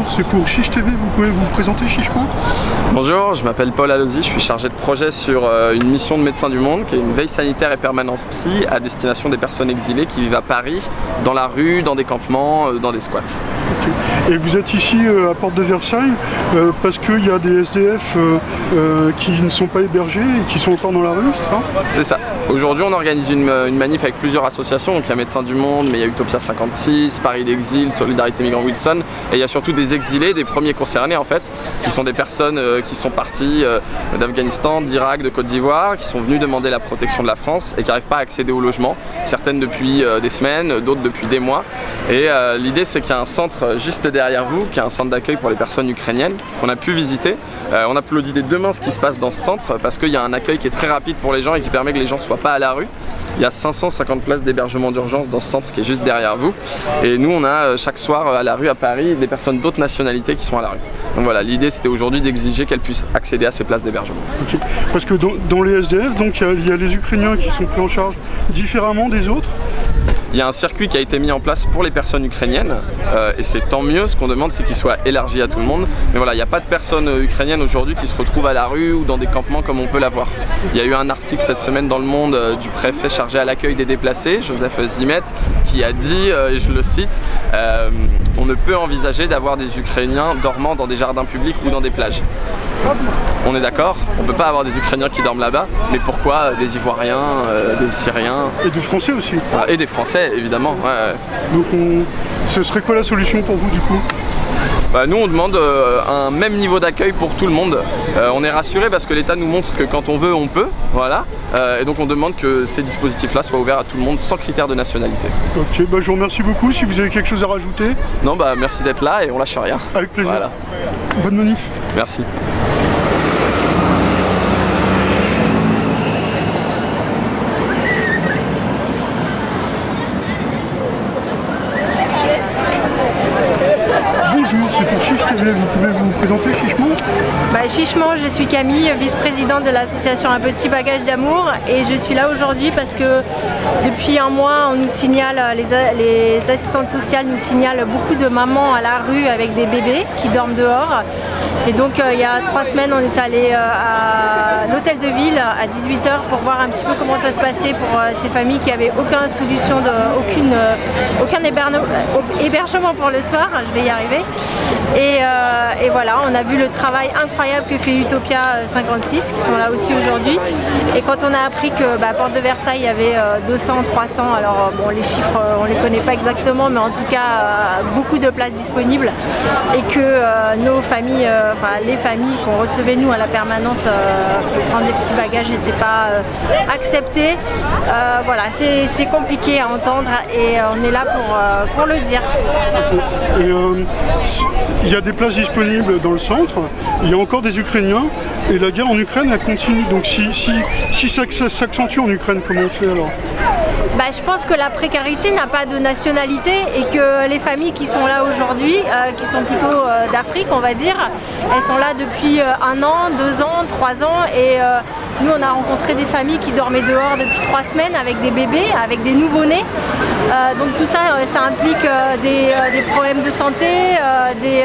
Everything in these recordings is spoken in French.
Bonjour, c'est pour Chiche TV, vous pouvez vous présenter chichement? Bonjour, je m'appelle Paul Allozy, je suis chargé de projet sur une mission de Médecins du Monde qui est une veille sanitaire et permanence psy à destination des personnes exilées qui vivent à Paris, dans la rue, dans des campements, dans des squats. Okay. Et vous êtes ici à Porte de Versailles parce qu'il y a des SDF qui ne sont pas hébergés et qui sont encore dans la rue, c'est ça? C'est ça. Aujourd'hui on organise une manif avec plusieurs associations, donc il y a Médecins du Monde, mais il y a Utopia 56, Paris d'Exil, Solidarité Migrants Wilson, et il y a surtout des exilés, des premiers concernés en fait, qui sont des personnes qui sont parties d'Afghanistan, d'Irak, de Côte d'Ivoire, qui sont venues demander la protection de la France et qui n'arrivent pas à accéder au logement, certaines depuis des semaines, d'autres depuis des mois. Et l'idée c'est qu'il y a un centre juste derrière vous, qui est un centre d'accueil pour les personnes ukrainiennes, qu'on a pu visiter. On applaudit des deux mains ce qui se passe dans ce centre, parce qu'il y a un accueil qui est très rapide pour les gens et qui permet que les gens ne soient pas à la rue. Il y a 550 places d'hébergement d'urgence dans ce centre qui est juste derrière vous. Et nous, on a chaque soir à la rue à Paris des personnes d'autres nationalités qui sont à la rue. Donc voilà, l'idée c'était aujourd'hui d'exiger qu'elles puissent accéder à ces places d'hébergement. Okay. Parce que dans les SDF, donc il y a les Ukrainiens qui sont pris en charge différemment des autres. Il y a un circuit qui a été mis en place pour les personnes ukrainiennes et c'est tant mieux. Ce qu'on demande c'est qu'il soit élargi à tout le monde. Mais voilà, il n'y a pas de personnes ukrainiennes aujourd'hui qui se retrouvent à la rue ou dans des campements comme on peut l'avoir. Il y a eu un article cette semaine dans Le Monde du préfet chargé à l'accueil des déplacés, Joseph Zimet, qui a dit, et je le cite, on ne peut envisager d'avoir des Ukrainiens dormant dans des jardins publics ou dans des plages. On est d'accord, on ne peut pas avoir des Ukrainiens qui dorment là-bas, mais pourquoi des Ivoiriens, des Syriens? Et des Français aussi. Voilà, et des Français, évidemment. Ouais. Donc ce serait quoi la solution pour vous du coup? Nous on demande un même niveau d'accueil pour tout le monde. On est rassuré parce que l'État nous montre que quand on veut, on peut. Voilà. Et donc on demande que ces dispositifs-là soient ouverts à tout le monde sans critère de nationalité. Ok, je vous remercie beaucoup. Si vous avez quelque chose à rajouter? Non, merci d'être là et on lâche rien. Avec plaisir. Voilà. Bonne manif. Merci. Bonjour, c'est pour Chiche TV, vous pouvez vous présenter chichement? Chichement, je suis Camille, vice-présidente de l'association Un Petit Bagage d'Amour et je suis là aujourd'hui parce que depuis un mois, on nous signale, les assistantes sociales nous signalent beaucoup de mamans à la rue avec des bébés qui dorment dehors. Et donc il y a 3 semaines, on est allé à l'hôtel de ville à 18 h pour voir un petit peu comment ça se passait pour ces familles qui n'avaient aucune solution, aucun hébergement pour le soir, je vais y arriver. Et voilà, on a vu le travail incroyable que fait Utopia 56 qui sont là aussi aujourd'hui. Et quand on a appris que Porte de Versailles il y avait 200, 300, alors bon les chiffres on les connaît pas exactement, mais en tout cas beaucoup de places disponibles et que nos familles, les familles qu'on recevait nous à la permanence pour prendre des petits bagages n'étaient pas acceptées. Voilà, c'est compliqué à entendre et on est là pour le dire. Et il y a des places disponibles dans le centre, il y a encore des Ukrainiens et la guerre en Ukraine elle continue. Donc si ça s'accentue en Ukraine, comment on fait alors? Je pense que la précarité n'a pas de nationalité et que les familles qui sont là aujourd'hui, qui sont plutôt d'Afrique on va dire, elles sont là depuis 1 an, 2 ans, 3 ans et nous on a rencontré des familles qui dormaient dehors depuis 3 semaines avec des bébés, avec des nouveau-nés. Donc tout ça, ça implique des problèmes de santé, des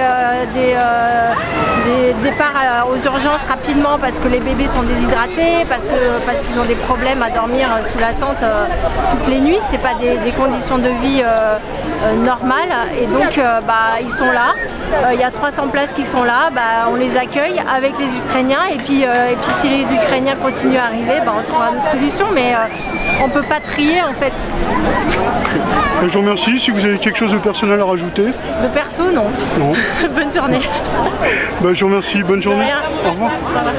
départs aux urgences rapidement parce que les bébés sont déshydratés, parce qu'ils ont des problèmes à dormir sous la tente toutes les nuits. C'est pas des conditions de vie normales et donc ils sont là. Il y a 300 places qui sont là, on les accueille avec les Ukrainiens et puis si les Ukrainiens continuent à arriver, on trouvera d'autres solutions, mais on peut pas trier en fait. Je vous remercie. Si vous avez quelque chose de personnel à rajouter? De perso, non. Non. Bonne journée. Je vous remercie. Bonne journée. Au revoir. Au revoir.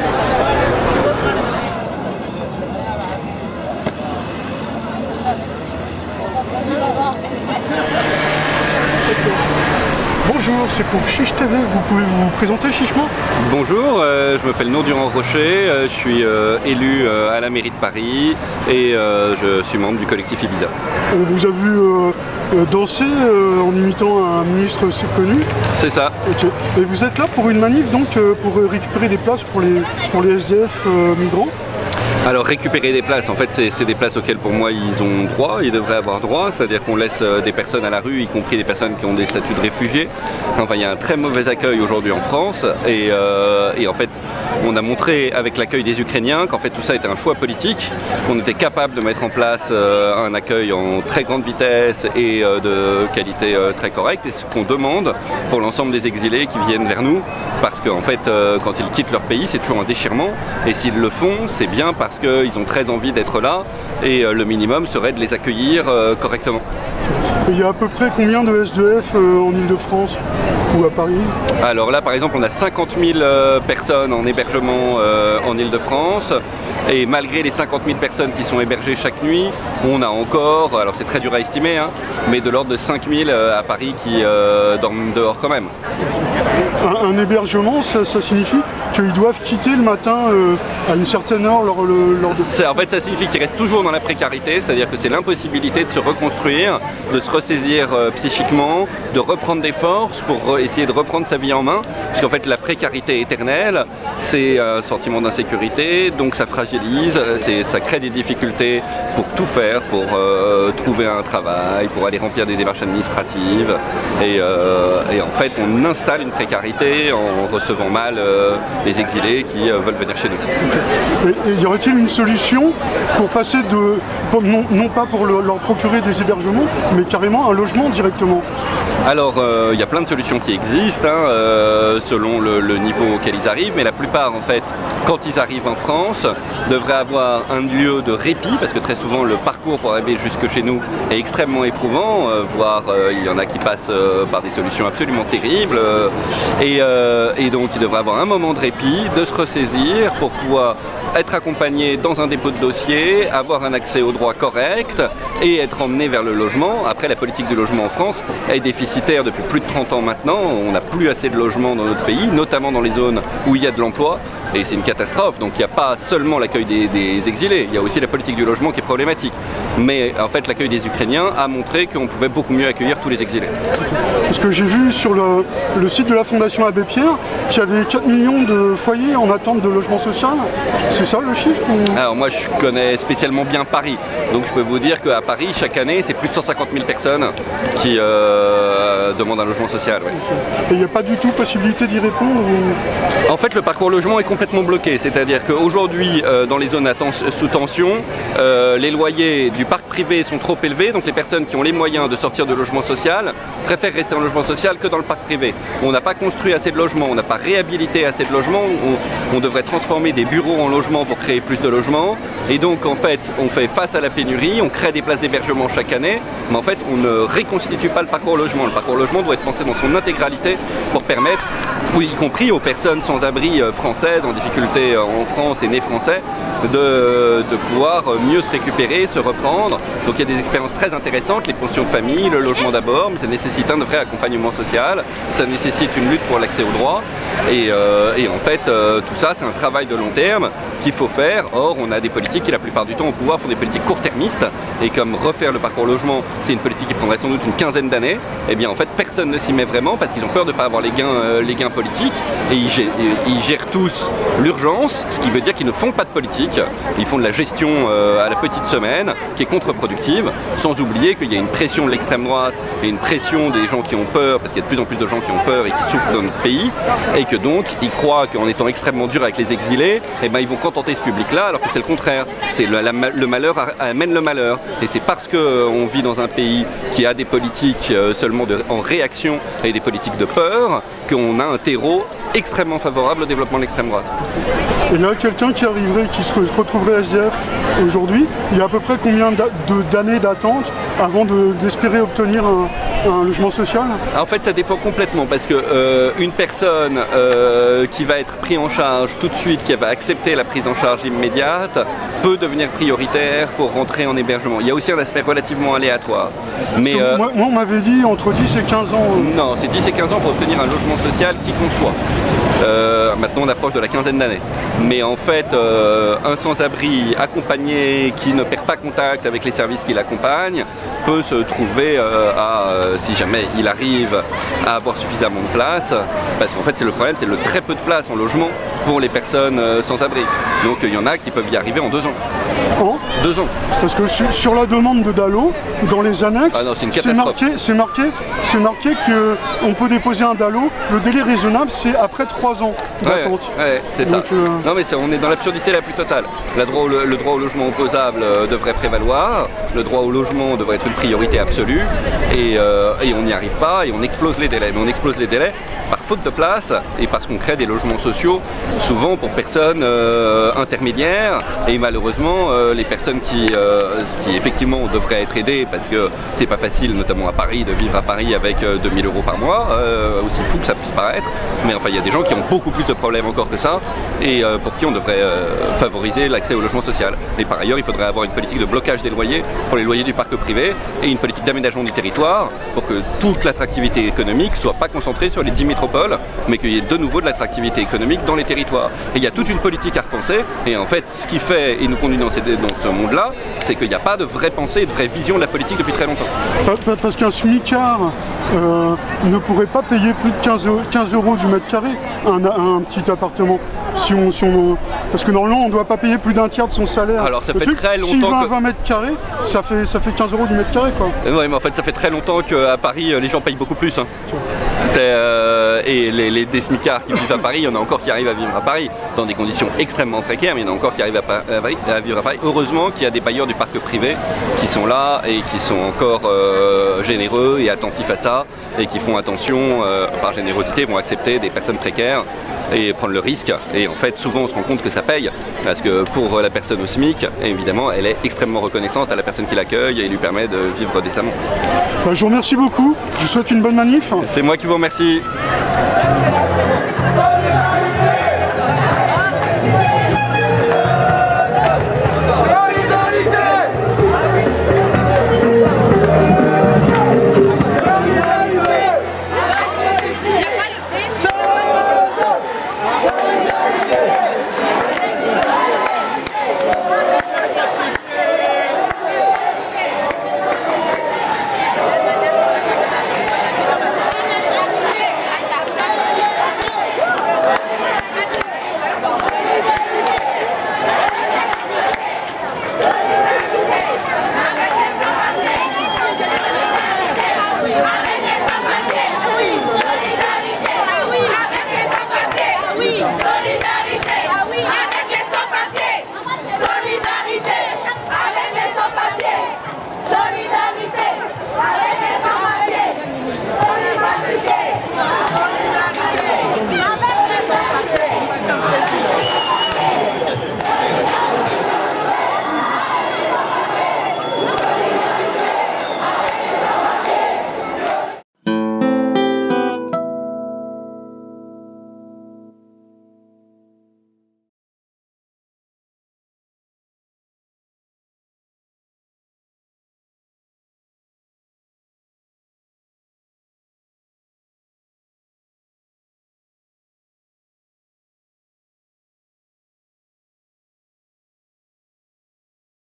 Bonjour, c'est pour Chiche TV, vous pouvez vous présenter chichement? Bonjour, je m'appelle Nordurance Rocher, je suis élu à la mairie de Paris et je suis membre du collectif Ibiza. On vous a vu danser en imitant un ministre connu? C'est ça. Okay. Et vous êtes là pour une manif donc pour récupérer des places pour les SDF migrants? Alors récupérer des places, en fait c'est des places auxquelles pour moi ils ont droit, ils devraient avoir droit, c'est-à-dire qu'on laisse des personnes à la rue, y compris des personnes qui ont des statuts de réfugiés. Enfin il y a un très mauvais accueil aujourd'hui en France et en fait on a montré avec l'accueil des Ukrainiens qu'en fait tout ça était un choix politique, qu'on était capable de mettre en place un accueil en très grande vitesse et de qualité très correcte, et ce qu'on demande pour l'ensemble des exilés qui viennent vers nous, parce qu'en fait quand ils quittent leur pays c'est toujours un déchirement, et s'ils le font c'est bien parce qu'ils ont très envie d'être là, et le minimum serait de les accueillir correctement. Et il y a à peu près combien de SDF en Ile-de-France ou à Paris? Alors là par exemple on a 50 000 personnes en hébergement en Ile-de-France. Et malgré les 50 000 personnes qui sont hébergées chaque nuit, on a encore, alors c'est très dur à estimer, hein, mais de l'ordre de 5 000 à Paris qui dorment dehors quand même. Un hébergement, ça signifie qu'ils doivent quitter le matin à une certaine heure lors de... En fait ça signifie qu'ils restent toujours dans la précarité, c'est-à-dire que c'est l'impossibilité de se reconstruire, de se ressaisir psychiquement, de reprendre des forces pour essayer de reprendre sa vie en main, parce qu'en fait la précarité éternelle, c'est un sentiment d'insécurité, donc ça fragilise, ça crée des difficultés pour tout faire, pour trouver un travail, pour aller remplir des démarches administratives, et en fait on installe une précarité en recevant mal les exilés qui veulent venir chez nous. Et y aurait-il une solution pour passer de, non pas pour leur procurer des hébergements, mais carrément un logement directement? Alors il y a plein de solutions qui existent selon le niveau auquel ils arrivent, mais la plupart en fait quand ils arrivent en France devraient avoir un lieu de répit, parce que très souvent le parcours pour arriver jusque chez nous est extrêmement éprouvant, voire il y en a qui passent par des solutions absolument terribles, et donc ils devraient avoir un moment de répit, de se ressaisir pour pouvoir être accompagné dans un dépôt de dossier, avoir un accès aux droits correct et être emmené vers le logement. Après, la politique du logement en France est déficitaire depuis plus de 30 ans maintenant. On n'a plus assez de logements dans notre pays, notamment dans les zones où il y a de l'emploi. Et c'est une catastrophe, donc il n'y a pas seulement l'accueil des exilés, il y a aussi la politique du logement qui est problématique. Mais en fait l'accueil des Ukrainiens a montré qu'on pouvait beaucoup mieux accueillir tous les exilés. Parce que j'ai vu sur le site de la Fondation Abbé Pierre qu'il y avait 4 millions de foyers en attente de logement social. C'est ça le chiffre ou... Alors moi je connais spécialement bien Paris, donc je peux vous dire qu'à Paris chaque année c'est plus de 150 000 personnes qui demandent un logement social. Ouais. Et il n'y a pas du tout possibilité d'y répondre ou... En fait le parcours logement est complètement bloqué, c'est-à-dire qu'aujourd'hui dans les zones sous tension, les loyers du parc privé sont trop élevés, donc les personnes qui ont les moyens de sortir de logement social préfèrent rester en logement social que dans le parc privé. On n'a pas construit assez de logements, on n'a pas réhabilité assez de logements, on devrait transformer des bureaux en logements pour créer plus de logements, et donc en fait on fait face à la pénurie, on crée des places d'hébergement chaque année, mais en fait on ne reconstitue pas le parcours logement. Le parcours logement doit être pensé dans son intégralité pour permettre, y compris aux personnes sans abri françaises, en difficulté en France et nées français, de pouvoir mieux se récupérer, se reprendre. Donc il y a des expériences très intéressantes, les pensions de famille, le logement d'abord, mais ça nécessite un vrai accompagnement social, ça nécessite une lutte pour l'accès aux droits, et en fait tout ça c'est un travail de long terme qu'il faut faire. Or on a des politiques qui la plupart du temps au pouvoir font des politiques court-termistes, et comme refaire le parcours logement c'est une politique qui prendrait sans doute une quinzaine d'années, et bien en fait personne ne s'y met vraiment parce qu'ils ont peur de ne pas avoir les gains politiques, et ils gèrent tous l'urgence, ce qui veut dire qu'ils ne font pas de politique, ils font de la gestion à la petite semaine qui est contre-productive, sans oublier qu'il y a une pression de l'extrême droite et une pression des gens qui ont peur, parce qu'il y a de plus en plus de gens qui ont peur et qui souffrent dans notre pays, et que donc ils croient qu'en étant extrêmement dur avec les exilés, eh ben, ils vont contenter ce public-là, alors que c'est le contraire. C'est le malheur amène le malheur, et c'est parce qu'on vit dans un pays qui a des politiques seulement en réaction et des politiques de peur qu'on a un terreau extrêmement favorable au développement de l'extrême droite. Et là, quelqu'un qui arriverait, qui se retrouverait SDF aujourd'hui, il y a à peu près combien d'années d'attente avant d'espérer obtenir un logement social? En fait, ça dépend complètement, parce que une personne qui va être prise en charge tout de suite, qui va accepter la prise en charge immédiate, peut devenir prioritaire pour rentrer en hébergement. Il y a aussi un aspect relativement aléatoire. Mais moi, on m'avait dit entre 10 et 15 ans. Non, c'est 10 et 15 ans pour obtenir un logement social qui qu'on soit. Maintenant on approche de la quinzaine d'années. Mais en fait, un sans-abri accompagné qui ne perd pas contact avec les services qui l'accompagnent peut se trouver si jamais il arrive à avoir suffisamment de place, parce qu'en fait c'est le problème, c'est le très peu de place en logement pour les personnes sans abri. Donc il y en a qui peuvent y arriver en 2 ans. En 2 ans. Parce que sur la demande de DALO, dans les annexes, c'est marqué qu'on peut déposer un DALO, le délai raisonnable c'est après 3 ans d'attente. Ouais, c'est ça. Non mais on est dans l'absurdité la plus totale. Le droit au logement opposable devrait prévaloir, le droit au logement devrait être une priorité absolue, et on n'y arrive pas et on explose les délais. Mais on explose les délais par faute de place et parce qu'on crée des logements sociaux souvent pour personnes intermédiaires, et malheureusement les personnes qui effectivement devraient être aidées, parce que c'est pas facile, notamment à Paris, de vivre à Paris avec 2000 € par mois, aussi fou que ça puisse paraître, mais enfin il y a des gens qui ont beaucoup plus de problèmes encore que ça, et pour qui on devrait favoriser l'accès au logement social. Et par ailleurs il faudrait avoir une politique de blocage des loyers pour les loyers du parc privé, et une politique d'aménagement du territoire pour que toute l'attractivité économique soit pas concentrée sur les 10 métropoles, mais qu'il y ait de nouveau de l'attractivité économique dans les territoires. Et il y a toute une politique à repenser, et en fait ce qui fait et nous conduit dans ce monde-là, c'est qu'il n'y a pas de vraie pensée, de vraie vision de la politique depuis très longtemps. Parce qu'un smicard ne pourrait pas payer plus de 15 € du mètre carré un petit appartement. Parce que normalement on ne doit pas payer plus d'1 tiers de son salaire. Alors ça fait très longtemps. S'il va à 20 mètres carrés, ça fait 15 € du mètre carré quoi. Oui, mais en fait ça fait très longtemps qu'à Paris les gens payent beaucoup plus. Hein. Et des smicards qui vivent à Paris, il y en a encore qui arrivent à vivre à Paris dans des conditions extrêmement précaires, mais il y en a encore qui arrivent à vivre à Paris. Heureusement qu'il y a des bailleurs du parc privé qui sont là et qui sont encore généreux et attentifs à ça, et qui font attention, par générosité, vont accepter des personnes précaires et prendre le risque. Et en fait souvent on se rend compte que ça paye, parce que pour la personne au SMIC, évidemment elle est extrêmement reconnaissante à la personne qui l'accueille et lui permet de vivre décemment. Je vous remercie beaucoup, je vous souhaite une bonne manif. C'est moi qui vous remercie.